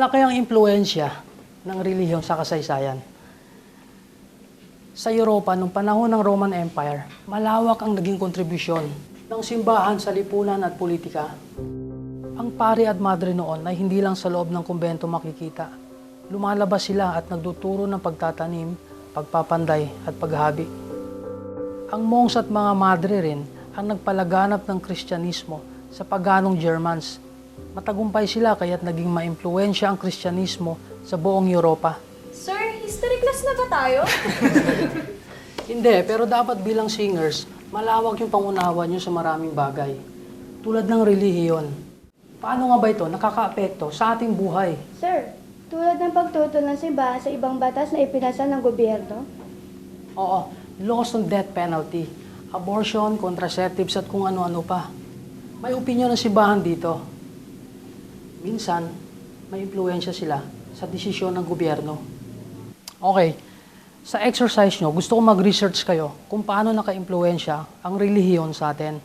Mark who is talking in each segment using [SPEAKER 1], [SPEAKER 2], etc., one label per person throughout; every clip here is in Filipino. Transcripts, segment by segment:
[SPEAKER 1] Malaki ang impluensya ng relihiyon sa kasaysayan. Sa Europa, noong panahon ng Roman Empire, malawak ang naging kontribusyon ng simbahan sa lipunan at politika. Ang pari at madre noon ay hindi lang sa loob ng kumbento makikita. Lumalabas sila at nagtuturo ng pagtatanim, pagpapanday at paghabi. Ang monks at mga madre rin ang nagpalaganap ng Kristyanismo sa paganong Germans. Matagumpay sila kaya't naging maimpluwensya ang Kristyanismo sa buong Europa.
[SPEAKER 2] Sir, history class na ba tayo?
[SPEAKER 1] Hindi, pero dapat bilang singers, malawak yung pangunawa nyo sa maraming bagay. Tulad ng relihiyon. Paano nga ba ito nakakaapekto sa ating buhay?
[SPEAKER 3] Sir, tulad ng pagtutol ng simbahan sa ibang batas na ipinasa ng gobyerno?
[SPEAKER 1] Oo, laws on death penalty, abortion, contraceptives at kung ano-ano pa. May opinyon ng simbahan dito. Minsan, may impluwensya sila sa desisyon ng gobyerno. Okay, sa exercise nyo, gusto ko mag-research kayo kung paano naka-impluwensya ang relihiyon sa atin.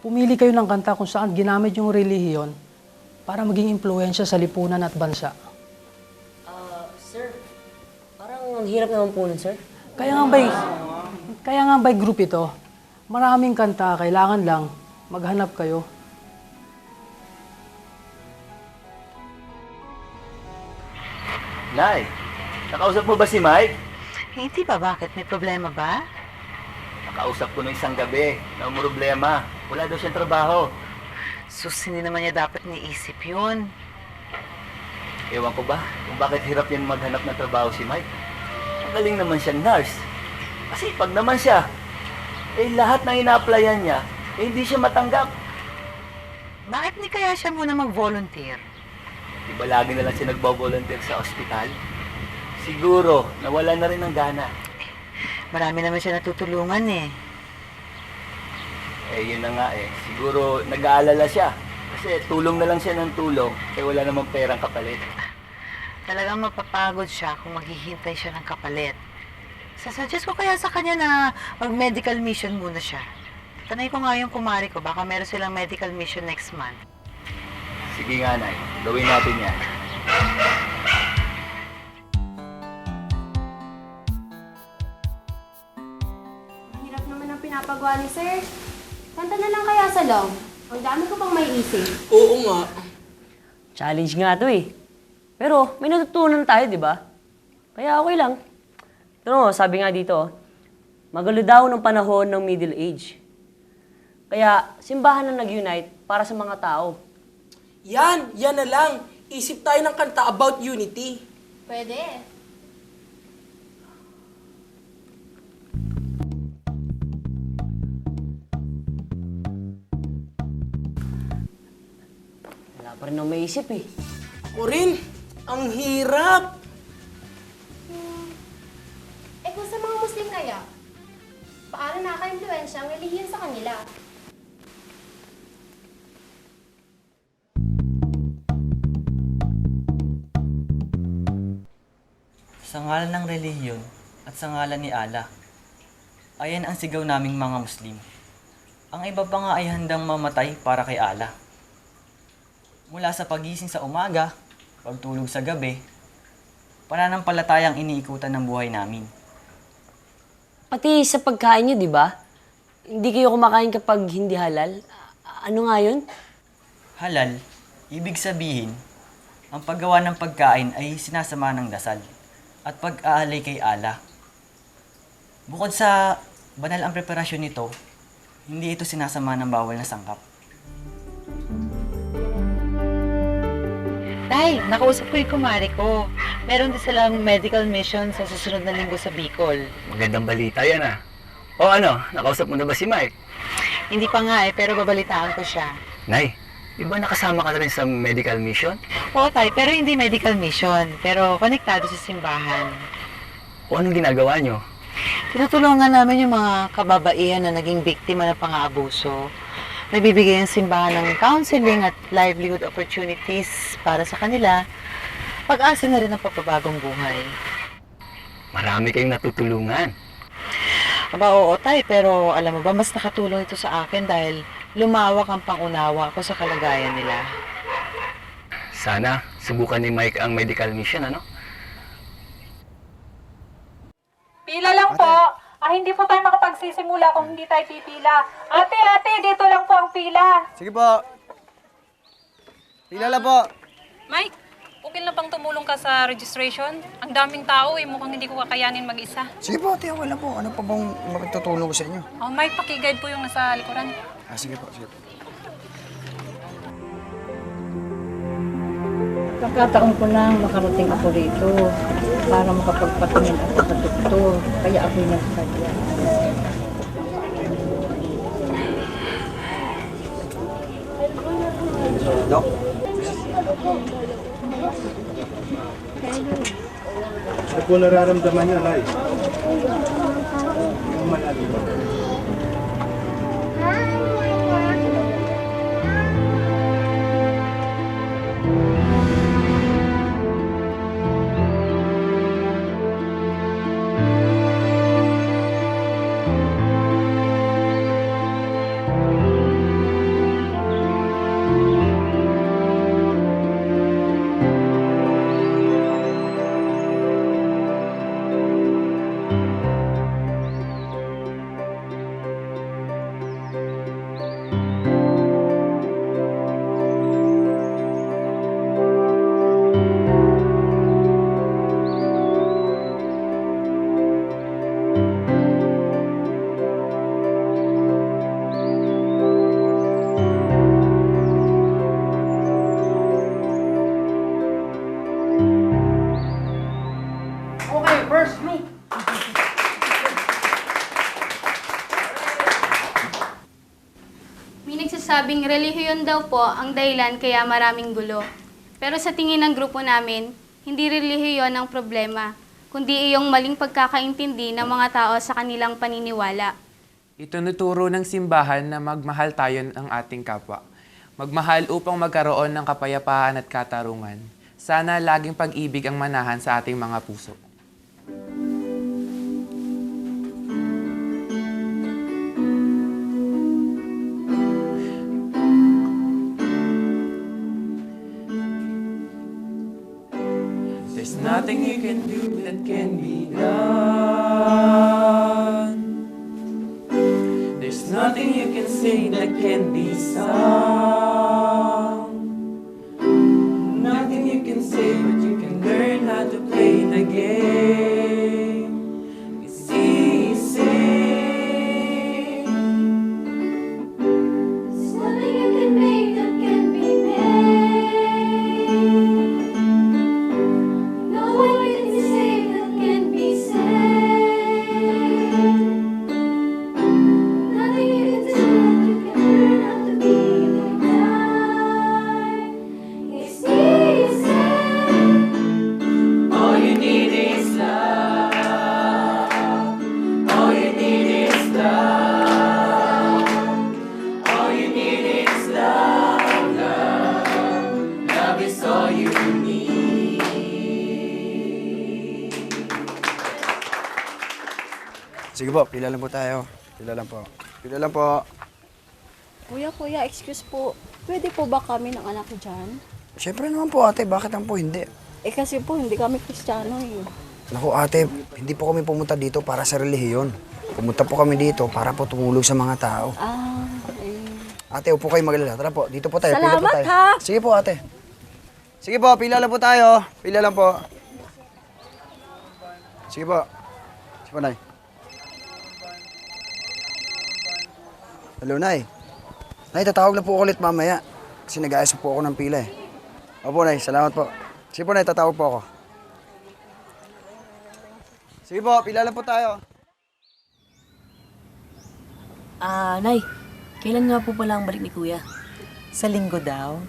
[SPEAKER 1] Pumili kayo ng kanta kung saan ginamit yung relihiyon para maging impluwensya sa lipunan at bansa.
[SPEAKER 4] Sir, parang ang hirap naman po nun, sir.
[SPEAKER 1] Kaya nga by group ito, maraming kanta, kailangan lang maghanap kayo.
[SPEAKER 5] Nay, nakausap mo ba si Mike?
[SPEAKER 6] Hindi ba? Bakit? May problema ba?
[SPEAKER 5] Nakausap ko nung isang gabi na problema. Wala daw siyang trabaho.
[SPEAKER 6] Sus, hindi naman niya dapat niisip yun.
[SPEAKER 5] Ewan ko ba kung bakit hirap yan maghanap ng trabaho si Mike. Ang galing naman siyang nurse. Kasi pag naman siya, lahat ng ina-applyan niya, hindi siya matanggap.
[SPEAKER 6] Bakit hindi kaya siya muna mag-volunteer?
[SPEAKER 5] Di ba lagi na lang siya nagbo-volunteer sa ospital? Siguro, nawala na rin ng gana.
[SPEAKER 6] Marami naman siya natutulungan eh.
[SPEAKER 5] Yun na nga eh. Siguro, nag-aalala siya. Kasi tulong na lang siya ng tulong, wala namang perang kapalit.
[SPEAKER 6] Talagang mapapagod siya kung maghihintay siya ng kapalit. Sasuggest ko kaya sa kanya na mag-medical mission muna siya. Tanay ko nga yung kumari ko, baka meron silang medical mission next month.
[SPEAKER 5] Sige nga, Nay. Gawin natin yan.
[SPEAKER 2] Ang hirap naman ang pinapagawa ni Sir. Kanta na lang kaya sa long. Ang dami ko pang may isip.
[SPEAKER 7] Oo nga.
[SPEAKER 4] Challenge nga to eh. Pero may natutunan tayo, di ba? Kaya okay lang. Ito no, sabi nga dito, magulo daw ng panahon ng Middle Age. Kaya simbahan na nag-unite para sa mga tao.
[SPEAKER 7] Yan na lang. Isip tayo ng kanta about unity.
[SPEAKER 2] Pwede.
[SPEAKER 4] Wala pa rin akong maisip eh.
[SPEAKER 7] Ako rin. Ang hirap.
[SPEAKER 2] Kung sa mga Muslim kaya, paano nakaka-influensya ang relihiyon sa kanila?
[SPEAKER 8] Sa ngalan ng relihiyon at sa ngalan ni Allah, ayan ang sigaw naming mga Muslim. Ang iba pa nga ay handang mamatay para kay Allah. Mula sa pagising sa umaga, pagtulog sa gabi, pananampalatayang iniikutan ng buhay namin.
[SPEAKER 4] Pati sa pagkain niyo, di ba? Hindi kayo kumakain kapag hindi halal. Ano nga yun?
[SPEAKER 8] Halal, ibig sabihin, ang paggawa ng pagkain ay sinasama ng dasal at pag-aalay kay Allah. Bukod sa banal ang preparasyon nito, hindi ito sinasama ng bawal na sangkap.
[SPEAKER 6] Tay, nakausap ko yung kumari ko. Meron din silang medical mission sa susunod na linggo sa Bicol.
[SPEAKER 5] Magandang balita yan ah. O ano, nakausap mo na ba si Mike?
[SPEAKER 6] Hindi pa nga eh, pero babalitaan ko siya.
[SPEAKER 5] Nay, di ba nakasama ka na rin sa medical mission?
[SPEAKER 6] Oo tay, pero hindi medical mission. Pero konektado sa simbahan.
[SPEAKER 5] O anong ginagawa nyo?
[SPEAKER 6] Tinutulungan namin yung mga kababaihan na naging biktima ng pang-aabuso. Nagbibigay ang simbahan ng counseling at livelihood opportunities para sa kanila. Pag-asa na rin ang pagpabagong buhay.
[SPEAKER 5] Marami kayong natutulungan.
[SPEAKER 6] Aba, oo tay, pero alam mo ba, mas nakatulong ito sa akin dahil lumawak ang pangunawa ko sa kalagayan nila.
[SPEAKER 5] Sana subukan ni Mike ang medical mission, ano?
[SPEAKER 9] Pila lang po. Hindi po tayo makapagsisimula kung hindi tayo pipila. Ate, dito lang po ang pila.
[SPEAKER 10] Sige po. Pila lang po.
[SPEAKER 9] Mike, okay lang bang tumulong ka sa registration? Ang daming tao mukhang hindi ko kakayanin mag-isa.
[SPEAKER 10] Sige po, ate, wala po. Ano pa bang mapagtutulong ko sa inyo?
[SPEAKER 9] Oh, Mike, pakiguide po yung nasa likuran.
[SPEAKER 10] Sige po, sige po.
[SPEAKER 11] Pagkataon ko lang makarating ako rito para makapagpatingin ako sa doktor. Kaya ako nagsadya.
[SPEAKER 10] Dok?
[SPEAKER 12] Ano po nararamdaman niya, Lai?
[SPEAKER 1] Okay, first group.
[SPEAKER 2] May nagsasabing relihiyon daw po ang dahilan kaya maraming gulo. Pero sa tingin ng grupo namin, hindi relihiyon ang problema, kundi iyong maling pagkakaintindi ng mga tao sa kanilang paniniwala.
[SPEAKER 13] Itinuturo ng simbahan na magmahal tayo ng ating kapwa. Magmahal upang magkaroon ng kapayapaan at katarungan. Sana laging pag-ibig ang manahan sa ating mga puso. There's nothing you can do that can be done. There's nothing you can say that can be sung. Nothing you can say, but you can learn how to play the game. It's easy.
[SPEAKER 2] There's nothing you can make that can be made. No one can say that can be said. Nothing you can do that you can learn how to be like that. It's easy.
[SPEAKER 13] All you need is love. All you need is love. All you need is love, love. Love is all you need.
[SPEAKER 10] Sige po, pila lang po tayo. Pila lang po. Pila lang po.
[SPEAKER 11] Kuya, excuse po. Pwede po ba kami ng anak dyan?
[SPEAKER 10] Siyempre naman po ate, bakit ang po hindi?
[SPEAKER 11] Kasi po, hindi kami Kristiyano eh.
[SPEAKER 10] Naku ate, hindi po kami pumunta dito para sa relihiyon. Pumunta po kami dito para po tumulong sa mga tao. Ate, upo kayo magalala. Tara po, dito po tayo. Pila po
[SPEAKER 11] Salamat,
[SPEAKER 10] tayo.
[SPEAKER 11] ha?
[SPEAKER 10] Sige po ate. Sige po, pila lang po tayo. Pila lang po. Sige po. Sige po, Nay. Hello, Nay. Nay, tatawag na po ako ulit mamaya. Kasi nag-aayos po ako ng pila eh. Opo, Nay. Salamat po. Sige po, Nay. Tatawag po ako. Sige po, pila lang po tayo.
[SPEAKER 4] Nay, kailan nga po pala ang balik ni Kuya?
[SPEAKER 6] Sa linggo daw,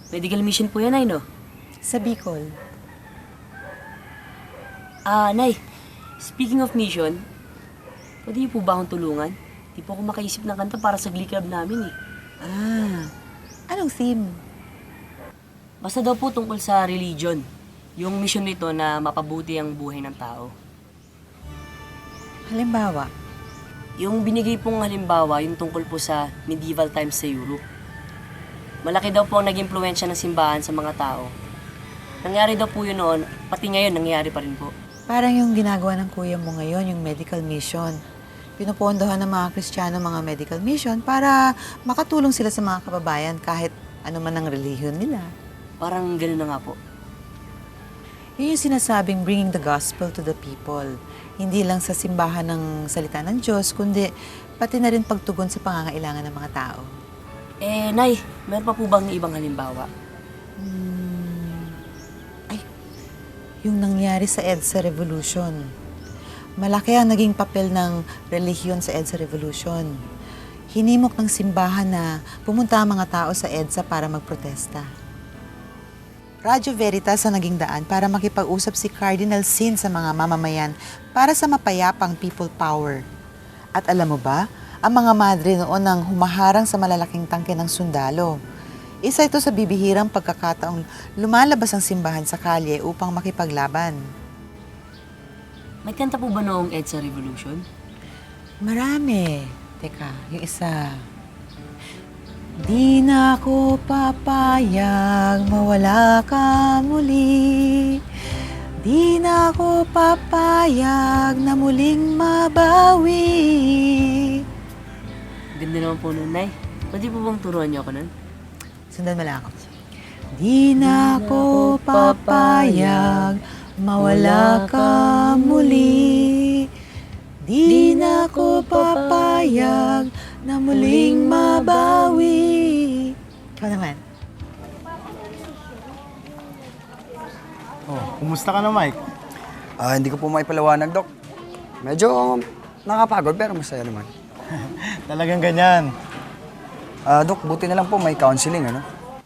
[SPEAKER 4] Medical mission po yan, Nay, no?
[SPEAKER 6] sa Bicol.
[SPEAKER 4] Nay, speaking of mission, pwede niyo po ba akong tulungan? Di po ako makaisip ng kanta para sa Glee Club namin eh.
[SPEAKER 6] Anong theme?
[SPEAKER 4] Basta daw po tungkol sa religion. Yung mission nito na mapabuti ang buhay ng tao.
[SPEAKER 6] Halimbawa,
[SPEAKER 4] Yung binigay pong halimbawa, yung tungkol po sa medieval times sa Europe. Malaki daw po ang naging impluwensya ng simbahan sa mga tao. Nangyari daw po yun noon, pati ngayon nangyayari pa rin po.
[SPEAKER 6] Parang yung ginagawa ng kuya mo ngayon, yung medical mission. Pinupondohan ng mga Kristiyano mga medical mission para makatulong sila sa mga kababayan kahit ano man ang relihiyon nila.
[SPEAKER 4] Parang gano'n na nga po.
[SPEAKER 6] Yun yung sinasabing bringing the gospel to the people. Hindi lang sa simbahan ng salita ng Diyos, kundi pati na rin pagtugon sa pangangailangan ng mga tao.
[SPEAKER 4] Nay, meron pa po bang ibang halimbawa?
[SPEAKER 6] Yung nangyari sa EDSA Revolution. Malaki ang naging papel ng relihiyon sa EDSA Revolution. Hinimok ng simbahan na pumunta ang mga tao sa EDSA para magprotesta. Radyo Veritas ang naging daan para makipag-usap si Cardinal Sin sa mga mamamayan para sa mapayapang people power. At alam mo ba, ang mga madre noon ang humaharang sa malalaking tangke ng sundalo. Isa ito sa bibihirang pagkakataong lumalabas ang simbahan sa kalye upang makipaglaban.
[SPEAKER 4] May kanta po ba noong EDSA Revolution?
[SPEAKER 6] Marami. Teka, yung isa. Di na ako papayag, mawala ka muli. Di na ako papayag na muling mabawi.
[SPEAKER 4] Ganda naman po nun, Nay. Pwede po bang turuan niyo ako nun?
[SPEAKER 6] Sundan mo lang ako. Di na ako papayag, mawala ka muli. Di na ako papayag na muling mabawi. Ikaw naman.
[SPEAKER 12] Oh, kumusta ka na, Mike?
[SPEAKER 10] Hindi ko po maipaliwanag, Dok. Medyo nakapagod pero masaya naman.
[SPEAKER 12] Talagang ganyan.
[SPEAKER 10] Dok, buti na lang po may counseling, ano?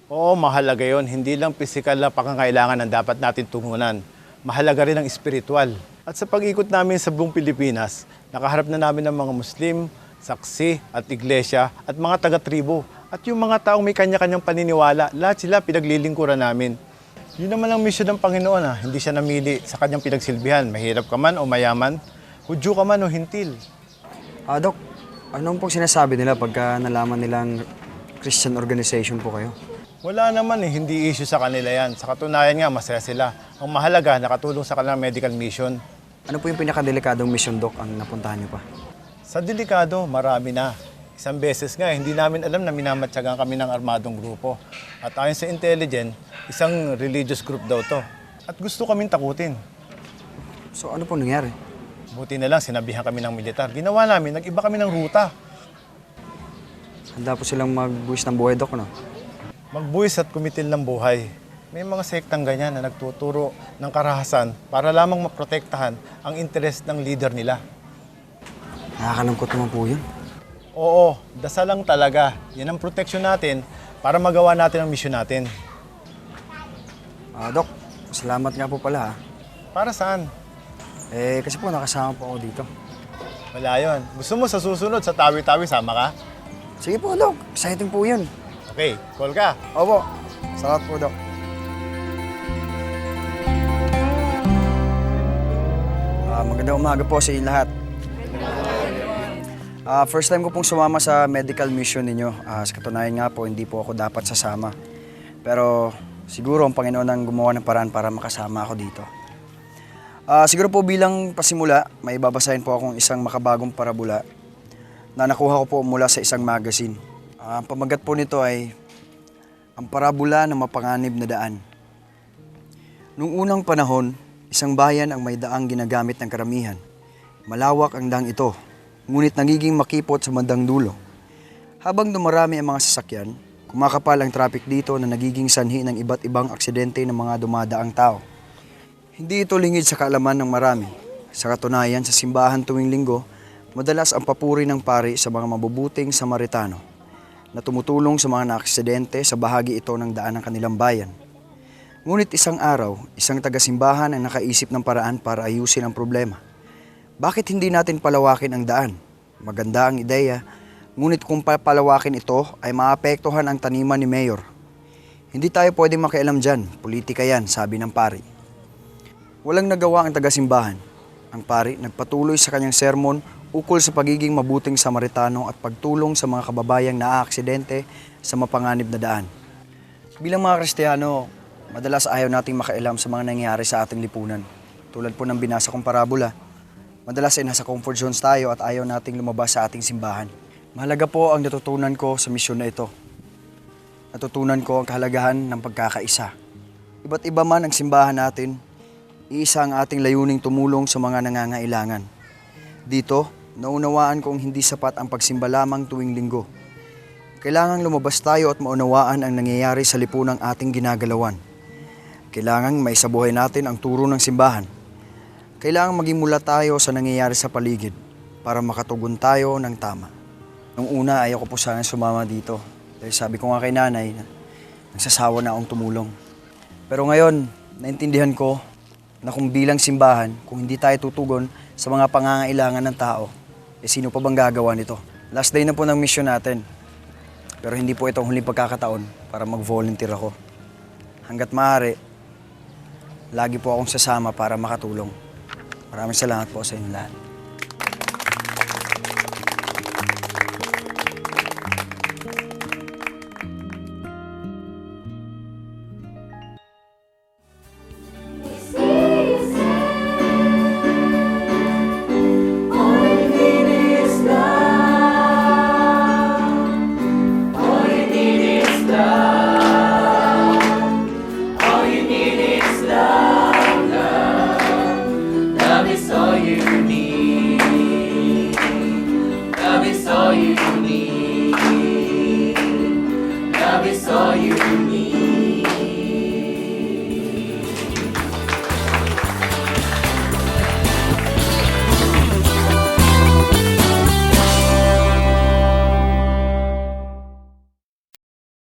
[SPEAKER 12] Oo, mahalaga yon. Hindi lang physical na pangangailangan ang dapat natin tungunan. Mahalaga rin ang espiritual. At sa pag-ikot namin sa buong Pilipinas, nakaharap na namin ng mga Muslim, saksi at iglesia at mga taga-tribo. At yung mga taong may kanya-kanyang paniniwala, lahat sila pinaglilingkuran namin. Yun naman ang mission ng Panginoon. Hindi siya namili sa kanyang pinagsilbihan. Mahirap ka man o mayaman, Hudyo ka man o hintil.
[SPEAKER 10] Dok, anong pong sinasabi nila pagka nalaman nilang Christian organization po kayo?
[SPEAKER 12] Wala naman hindi issue sa kanila yan. Sa katunayan nga, masaya sila. Ang mahalaga, nakatulong sa kanilang medical mission.
[SPEAKER 10] Ano po yung pinakadelikadong mission, Dok, ang napuntahan niyo pa?
[SPEAKER 12] Sa delikado, marami na. Isang beses nga, hindi namin alam na minamatsagan kami ng armadong grupo. At ayon sa intelligence, isang religious group daw to. At gusto kaming takutin.
[SPEAKER 10] So ano po nangyari?
[SPEAKER 12] Buti na lang, sinabihan kami ng militar. Ginawa namin, nag-iba kami ng ruta.
[SPEAKER 10] Handa po silang magbuwis ng buhay, Dok, no?
[SPEAKER 12] Magbuwis at kumitil ng buhay. May mga sektang ganyan na nagtuturo ng karahasan para lamang maprotektahan ang interes ng leader nila.
[SPEAKER 10] Nakakalungkot naman po yun.
[SPEAKER 12] Oo, dasal lang talaga. Yan ang proteksyon natin para magawa natin ang misyon natin.
[SPEAKER 10] Dok, salamat nga po pala, ha?
[SPEAKER 12] Para saan?
[SPEAKER 10] Kasi po nakasama po ako dito.
[SPEAKER 12] Wala yun. Gusto mo sa susunod, sa tawi-tawi, sama ka?
[SPEAKER 10] Sige po, Dok. Exciting po yun.
[SPEAKER 12] Okay, call ka.
[SPEAKER 10] Opo. Salamat po, Dok. Magandang umaga po sa inyo lahat. First time ko pong sumama sa medical mission ninyo. Sa katunayan nga po, hindi po ako dapat sasama. Pero siguro ang Panginoon ang gumawa ng paraan para makasama ako dito. Siguro po bilang pasimula, may babasahin po akong isang makabagong parabula na nakuha ko po mula sa isang magazine. Ang pamagat po nito ay ang parabula ng mapanganib na daan. Noong unang panahon, isang bayan ang may daang ginagamit ng karamihan. Malawak ang daang ito, ngunit nagiging makipot sa bandang dulo. Habang dumarami ang mga sasakyan, kumakapal ang traffic dito na nagiging sanhi ng iba't ibang aksidente ng mga dumadaang tao. Hindi ito lingid sa kaalaman ng marami. Sa katunayan, sa simbahan tuwing linggo, madalas ang papuri ng pari sa mga mabubuting Samaritano na tumutulong sa mga naaksidente sa bahagi ito ng daan ng kanilang bayan. Ngunit isang araw, isang taga-simbahan ang nakaisip ng paraan para ayusin ang problema. Bakit hindi natin palawakin ang daan? Maganda ang ideya, ngunit kung papalawakin ito ay maapektuhan ang taniman ni Mayor. Hindi tayo pwedeng makialam dyan, politika yan, sabi ng pari. Walang nagawa ang taga-simbahan. Ang pari nagpatuloy sa kanyang sermon ukol sa pagiging mabuting Samaritano at pagtulong sa mga kababayang naaaksidente sa mapanganib na daan. Bilang mga Kristiyano, madalas ayaw nating makailam sa mga nangyayari sa ating lipunan. Tulad po ng binasa kong parabola, madalas ay nasa comfort zones tayo at ayaw nating lumabas sa ating simbahan. Mahalaga po ang natutunan ko sa misyon na ito. Natutunan ko ang kahalagahan ng pagkakaisa. Iba't iba man ang simbahan natin, iisa ang ating layuning tumulong sa mga nangangailangan. Dito, naunawaan kong hindi sapat ang pagsimba lamang tuwing linggo. Kailangang lumabas tayo at maunawaan ang nangyayari sa lipunang ating ginagalawan. Kailangang maisabuhay natin ang turo ng simbahan. Kailangang maging mula tayo sa nangyayari sa paligid para makatugon tayo ng tama. Nung una, ayaw ko po sana sumama dito. Dahil sabi ko nga kay nanay na nagsasawa na akong tumulong. Pero ngayon, naintindihan ko na kung bilang simbahan, kung hindi tayo tutugon sa mga pangangailangan ng tao, sino pa bang gagawa nito? Last day na po ng mission natin. Pero hindi po itong huling pagkakataon para mag-volunteer ako. Hanggat maaari, lagi po akong sasama para makatulong. Maraming salamat po sa inyo lahat.